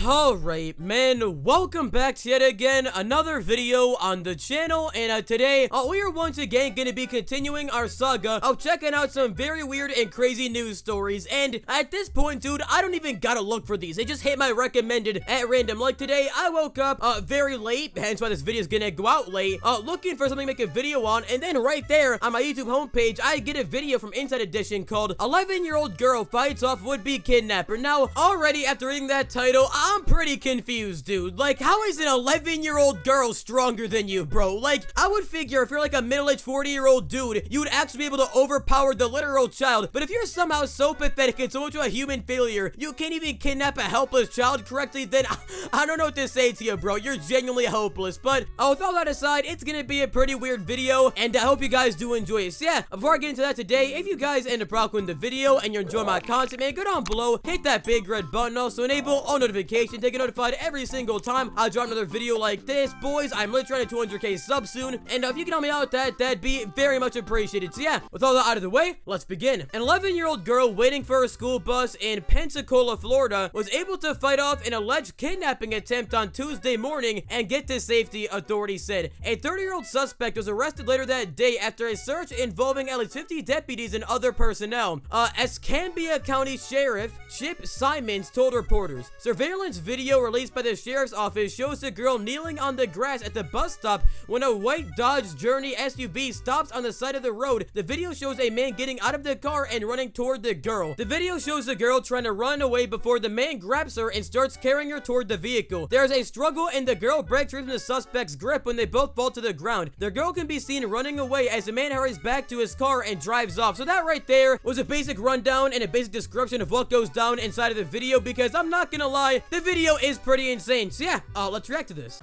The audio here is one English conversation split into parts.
Alright, man, welcome back to yet again another video on the channel, and today, we are once again going to be continuing our saga of checking out some very weird and crazy news stories, and at this point, dude, I don't even gotta look for these. They just hit my recommended at random. Like today, I woke up, very late, hence why this video is gonna go out late, looking for something to make a video on, and then right there, on my YouTube homepage, I get a video from Inside Edition called 11-Year-Old Girl Fights Off Would-Be Kidnapper. Now, already after reading that title, I'm pretty confused, dude. Like, how is an 11-year-old girl stronger than you, bro? Like, I would figure if you're like a middle-aged 40-year-old dude, you would actually be able to overpower the literal child. But if you're somehow so pathetic and so much of a human failure, you can't even kidnap a helpless child correctly, then I don't know what to say to you, bro. You're genuinely hopeless. But with all that aside, it's gonna be a pretty weird video, and I hope you guys do enjoy it. So yeah, before I get into that today, if you guys end up rocking the video and you're enjoying my content, man, go down below, hit that big red button, also enable all notifications, to get notified every single time I drop another video like this. Boys, I'm literally trying to 200k subs soon, and if you can help me out with that, that'd be very much appreciated. So yeah, with all that out of the way, let's begin. An 11-year-old girl waiting for a school bus in Pensacola, Florida, was able to fight off an alleged kidnapping attempt on Tuesday morning and get to safety, authorities said. A 30-year-old suspect was arrested later that day after a search involving at least 50 deputies and other personnel. Escambia County Sheriff Chip Simons told reporters. Surveillance video released by the sheriff's office shows the girl kneeling on the grass at the bus stop when a white Dodge Journey SUV stops on the side of the road. The video shows a man getting out of the car and running toward the girl. The video shows the girl trying to run away before the man grabs her and starts carrying her toward the vehicle. There is a struggle and the girl breaks free from the suspect's grip when they both fall to the ground. The girl can be seen running away as the man hurries back to his car and drives off. So that right there was a basic rundown and a basic description of what goes down inside of the video, because I'm not gonna lie, the video is pretty insane. So yeah, let's react to this.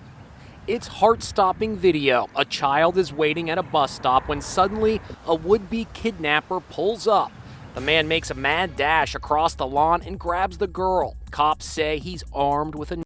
It's heart-stopping video. A child is waiting at a bus stop when suddenly a would-be kidnapper pulls up. The man makes a mad dash across the lawn and grabs the girl. Cops say he's armed with a knife.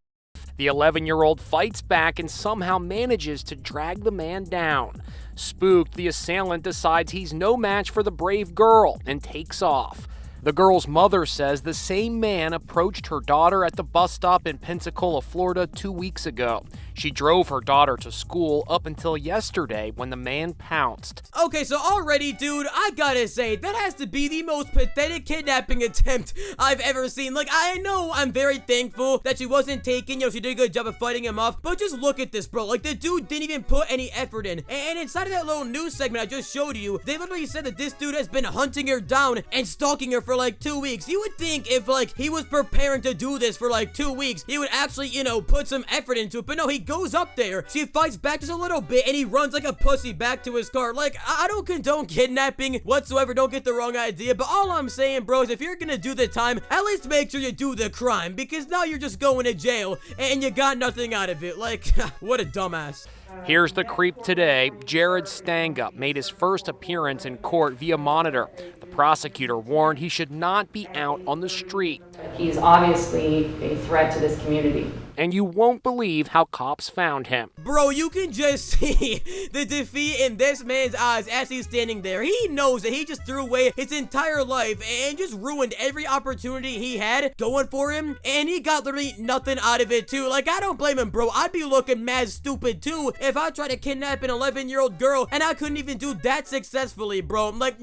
The 11-year-old fights back and somehow manages to drag the man down. Spooked, the assailant decides he's no match for the brave girl and takes off. The girl's mother says the same man approached her daughter at the bus stop in Pensacola, Florida 2 weeks ago. She drove her daughter to school up until yesterday when the man pounced. Okay, so already, dude, I gotta say, that has to be the most pathetic kidnapping attempt I've ever seen. Like, I know I'm very thankful that she wasn't taken, she did a good job of fighting him off, but just look at this, bro. Like, the dude didn't even put any effort in. And inside of that little news segment I just showed you, they literally said that this dude has been hunting her down and stalking her for like 2 weeks. You would think if, like, he was preparing to do this for like 2 weeks, he would actually, put some effort into it, but no, he goes up there, she fights back just a little bit, and he runs like a pussy back to his car. Like, I don't condone kidnapping whatsoever, don't get the wrong idea, but all I'm saying, bro, is if you're gonna do the time, at least make sure you do the crime, because now you're just going to jail, and you got nothing out of it. Like, what a dumbass. Here's the creep today. Jared Stanga made his first appearance in court via monitor. The prosecutor warned he should not be out on the street. He's obviously a threat to this community. And you won't believe how cops found him. Bro, you can just see the defeat in this man's eyes as he's standing there. He knows that he just threw away his entire life and just ruined every opportunity he had going for him, and he got literally nothing out of it too. Like, I don't blame him, bro. I'd be looking mad stupid too if I tried to kidnap an 11-year-old girl and I couldn't even do that successfully, bro. Like,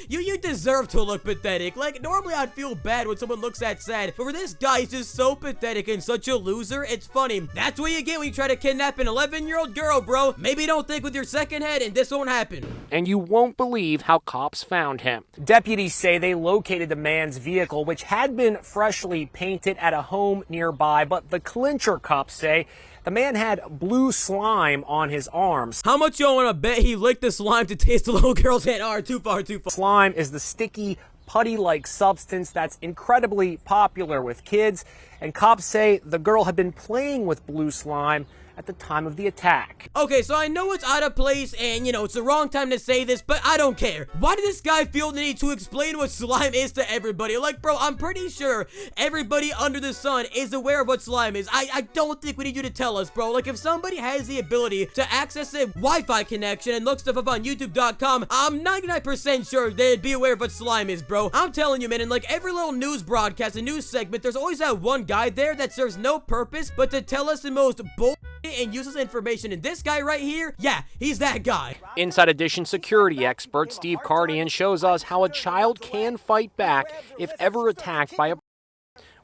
you deserve to look pathetic. Like, normally I'd feel bad when someone looks that sad, but for this guy, he's just so pathetic and such a loser. It's funny. That's what you get when you try to kidnap an 11-year-old girl, bro. Maybe don't think with your second head and this won't happen. And you won't believe how cops found him. Deputies say they located the man's vehicle, which had been freshly painted at a home nearby, but the clincher, cops say, the man had blue slime on his arms. How much y'all want to bet he licked the slime to taste the little girl's head? All right, too far. Slime is the sticky, putty-like substance that's incredibly popular with kids, and cops say the girl had been playing with blue slime at the time of the attack. Okay, so I know it's out of place and, you know, it's the wrong time to say this, but I don't care. Why did this guy feel the need to explain what slime is to everybody? Like, bro, I'm pretty sure everybody under the sun is aware of what slime is. I don't think we need you to tell us, bro. Like, if somebody has the ability to access a Wi-Fi connection and look stuff up on YouTube.com, I'm 99% sure they'd be aware of what slime is, bro. I'm telling you, man, in like every little news broadcast, a news segment, there's always that one guy there that serves no purpose but to tell us the most bull and useless information. And this guy right here, yeah, he's that guy. Inside Edition security expert Steve Cardian shows us how a child can fight back if ever attacked by a...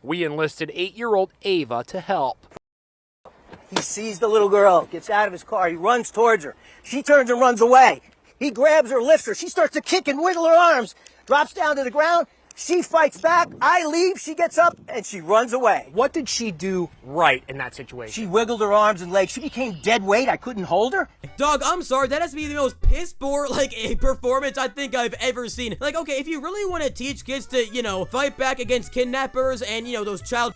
We enlisted 8-year-old Ava to help. He sees the little girl, gets out of his car, he runs towards her. She turns and runs away. He grabs her, lifts her, she starts to kick and wiggle her arms, drops down to the ground. She fights back, I leave, she gets up, and she runs away. What did she do right in that situation? She wiggled her arms and legs. She became dead weight. I couldn't hold her. Dog, I'm sorry, that has to be the most piss poor, like, a performance I think I've ever seen. Like, okay, if you really want to teach kids to, you know, fight back against kidnappers and, you know, those child...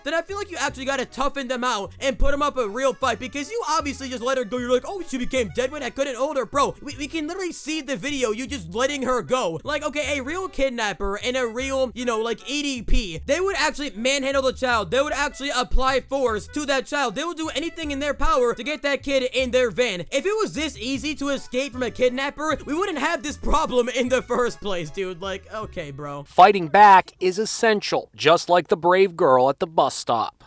then I feel like you actually gotta toughen them out and put them up a real fight, because you obviously just let her go. You're like, oh, she became dead when I couldn't hold her. Bro, we can literally see the video, you just letting her go. Like, okay, a real kidnapper and a real, you know, like, EDP, they would actually manhandle the child. They would actually apply force to that child. They would do anything in their power to get that kid in their van. If it was this easy to escape from a kidnapper, we wouldn't have this problem in the first place, dude. Like, okay, bro. Fighting back is essential, just like the brave girl at the bus stop.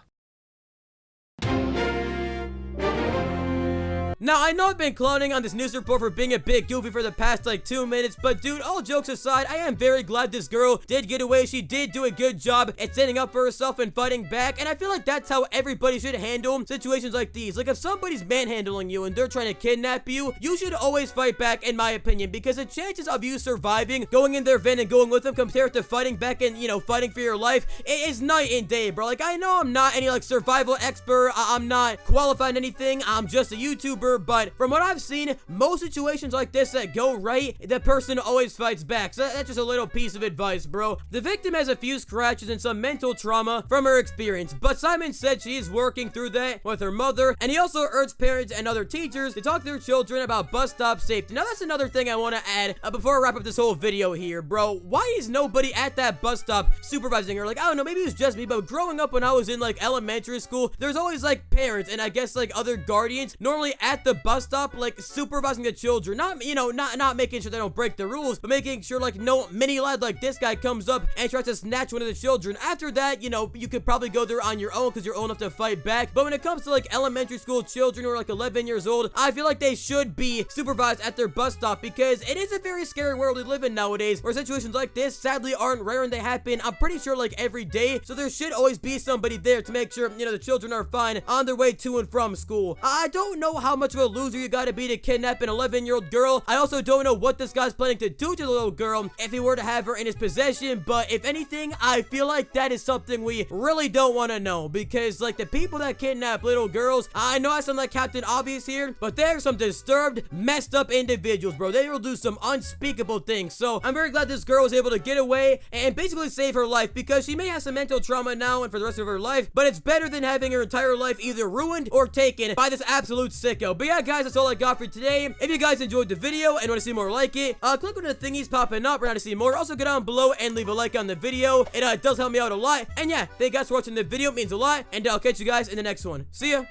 Now, I know I've been clowning on this news report for being a bit goofy for the past, like, 2 minutes, but dude, all jokes aside, I am very glad this girl did get away. She did do a good job at standing up for herself and fighting back, and I feel like that's how everybody should handle situations like these. Like, if somebody's manhandling you and they're trying to kidnap you, you should always fight back, in my opinion, because the chances of you surviving, going in their van and going with them compared to fighting back and, you know, fighting for your life, it is night and day, bro. Like, I know I'm not any, like, survival expert. I'm not qualified in anything. I'm just a YouTuber. But from what I've seen, most situations like this that go right, the person always fights back. So that's just a little piece of advice, bro. The victim has a few scratches and some mental trauma from her experience, but Simon said she is working through that with her mother, and he also urged parents and other teachers to talk to their children about bus stop safety. Now, that's another thing I want to add before I wrap up this whole video here, bro. Why is nobody at that bus stop supervising her? Like, I don't know, maybe it was just me, but growing up when I was in, like, elementary school, there's always, like, parents and I guess, like, other guardians normally at the bus stop, like, supervising the children. Not, you know, not making sure they don't break the rules, but making sure, like, no mini lad like this guy comes up and tries to snatch one of the children. After that, you know, you could probably go there on your own because you're old enough to fight back. But when it comes to, like, elementary school children who are, like, 11 years old, I feel like they should be supervised at their bus stop, because it is a very scary world we live in nowadays, where situations like this sadly aren't rare and they happen, I'm pretty sure, like, every day. So there should always be somebody there to make sure, you know, the children are fine on their way to and from school. I don't know how much of a loser you gotta be to kidnap an 11-year-old girl. I also don't know what this guy's planning to do to the little girl if he were to have her in his possession, but if anything, I feel like that is something we really don't want to know, because, like, the people that kidnap little girls, I know I sound like Captain Obvious here, but they're some disturbed, messed up individuals, bro. They will do some unspeakable things. So I'm very glad this girl was able to get away and basically save her life, because she may have some mental trauma now and for the rest of her life, but it's better than having her entire life either ruined or taken by this absolute sicko. But yeah, guys, that's all I got for today. If you guys enjoyed the video and want to see more like it, click on the thingies popping up right now to see more. Also, go down below and leave a like on the video. It does help me out a lot. And yeah, thank you guys for watching the video. It means a lot. And I'll catch you guys in the next one. See ya.